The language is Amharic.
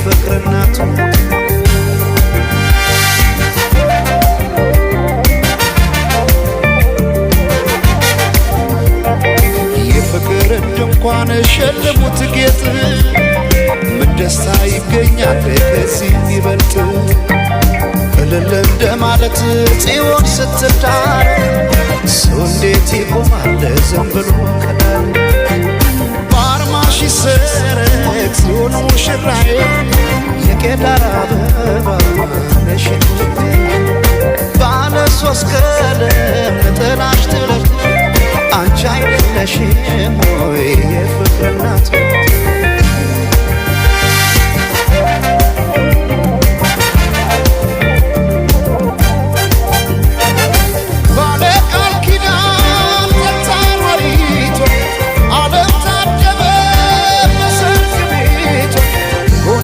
የፍቅር እናቱ የፍቅር ድንኳን ሸለሙት ጌጥ ምን ደስታ ይገኛል ከዚህ ይበልጥ እልል እንደማለት ጽዮን ስትዳር ሰው እንዴት ይቆማል ዝም ብሎ ከዳር በአርማሽ ይሰረቅ ጽዮን ሙሽራዬ የቄዳር አበባ ነሽ ባለ ሶስት ቀለም ነጠላሽ ትለብጥ አንቺ አይደለሽም ወይ የፍቅር እናቱ